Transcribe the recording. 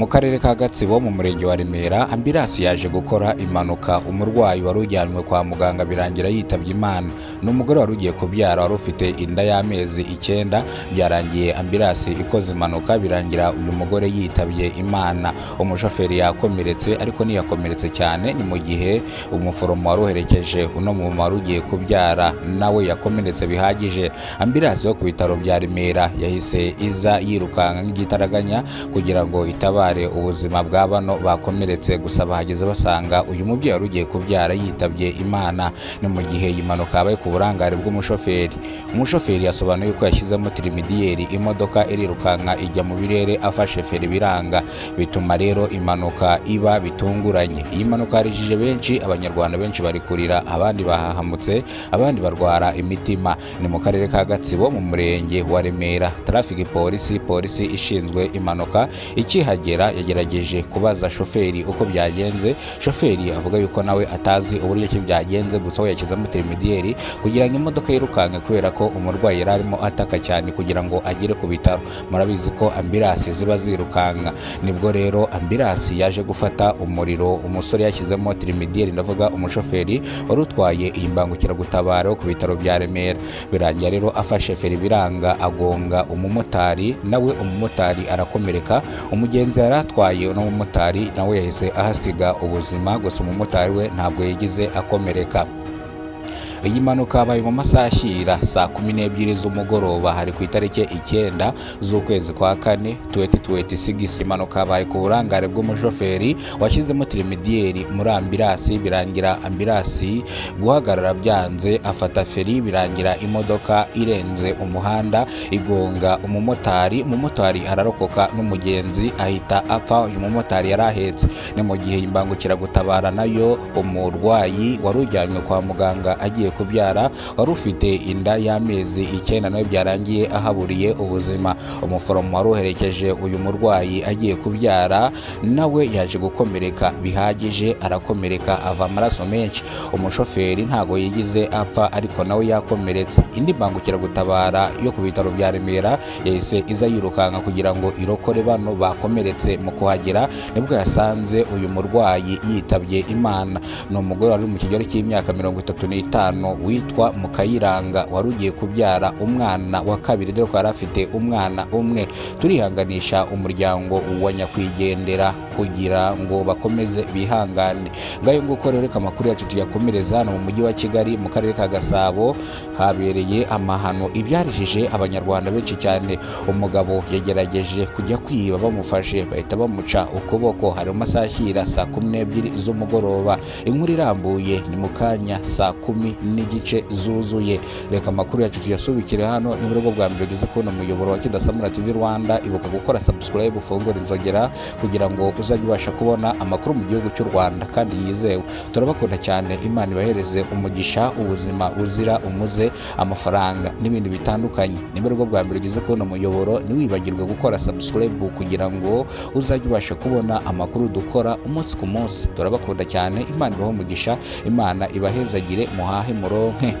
mu karere ka Gatsibo mu murenge wa Remera, ambulance yaje gukora impanuka, umurwayi wari ujyanwe kwa muganga birangira yitabye Imana. N'umugore wari ugiye kubyara wari ufite inda y'amezi 9, byarangiye ambulance ikoze impanuka birangira uyu mugore yitabye Imana. Umushoferi yakomeretse ariko ntiyakomeretse cyane, ni mu gihe umuforomo waruherekeje uno mu wari ugiye kubyara nawe yakomeretse bihagije. Ambulance yo ku bitaro bya Remera yahise iza yirukanka nk'igitaraganya kugira ngo itabare ubuzima bwa bano bakomeretse, gusa bahageze basanga uyu mubyeyi wari ugiye kubyara yitabye Imana. Ni mu gihe impanuka yabaye ku burangare bw'umushoferi. Umushoferi yasobanuye ko yashyizemo tirimidiyeri, imodoka irirukanka ijya mu birere afashe feri biranga, bituma rero impanuka iba bitunguranye. Iyi mpanuka yarijije benshi, abanyarwanda benshi bari kurira, abandi bahahamutse, abandi barwara imitima. Ni mu karere ka Gatsibo mu murenge wa Remera. Traffic polisi ishinzwe impanuka ikihagera yagerageje kubaza shoferi uko byagenze. Shoferi avuga yuko nawe atazi uburyo ki byagenze, gusa we yashyizemo tirimidiyeri kugira ngo imodoka yirukanke kubera ko umurwayi yari arimo ataka cyane kugira ngo agere ku bitaro. Murabizi ko ambulance ziba zirukanka. Nibwo rero ambulance yaje gufata umuriro, umusore yashyizemo tirimidiyeri, ndavuga umushoferi wari utwaye iyi mbangukiragutabara ku bitaro bya Remera. Birangira rero afashe feri biranga agonga umumotari, nawe umumotari arakomereka. Umugenzi yari atwaye n'umumotari nawe yahise ahasiga ubuzima, gusa umumotari we ntabwo yagize akomereka. Iyi mpanuka yabaye mu masaha ashyira saa 12 z'umugoroba, hari ku itariki 9 z'ukwezi kwa 4 2026. Impanuka yabaye ku burangare bw'umushoferi washyizemo tirimidiyeri muri ambulance, birangira ambulance guhagarara byanze, afata feri birangira imodoka irenze umuhanda igonga umumotari. Umumotari ararokoka n'umugenzi ahita apfa, uyu mumotari yari ahetse. Ni mu gihe imbangukiragutabara nayo umurwayi wari ujyanywe kwa muganga agiye kubyara wari ufite inda y'amezi 9 nawe byarangiye ahaburiye ubuzima. Umuforomo waruherekeje uyu murwayi agiye kubyara nawe yaje gukomereka bihagije, arakomereka ava amaraso menshi. Umushoferi ntago yigize apfa ariko nawe yakomeretse. Indi mbangukiragutabara yo ku bitaro bya Remera yahise iza yirukanka kugira ngo irokore bano bakomeretse. Mu kuhagera nibwo yasanze uyu murwayi yitabye Imana. Ni umugore wari mu kigero cy'imyaka 35 witwa Mukayiranga wari ugiye kubyara umwana wa kabiri, dore ko yari afite umwana umwe. Turihanganisha umuryango wa nyakwigendera kugira ngo bakomeze bihangane. Ngayo nguko rero amakuru yacu tuyakomereza hano mu mujyi wa Kigali mu karere ka Gasabo, habereye amahano ibyarijije abanyarwanda benshi cyane. Umugabo yagerageje kujya kwiba, bamufashe bahita bamuca ukuboko. Hari mu masaha ashyira saa 12 z'umugoroba. Inkuru irambuye ni mu kanya saa 10 n'igice zuzuye. Reka amakuru yacu tuyasubikire hano. Ni bwo bwa mbere ugeze kubona umuyoboro wa Kidasamura TV Rwanda, ibuka gukora subscribe, ufungura inzogera kugira ngo uzajye ubasha kubona amakuru mu gihugu cy'u Rwanda kandi yizewe. Turabakunda cyane, Imana ibahereze umugisha, ubuzima buzira umuze, amafaranga n'ibindi bitandukanye. Ni bwo bwa mbere ugeze kubona umuyoboro, ntiwibagirwe gukora subscribe kugira ngo uzajye ubasha kubona amakuru dukora umunsi ku munsi. Turabakunda cyane, Imana ibahe umugisha, Imana ibahezagire, muhahe muronke.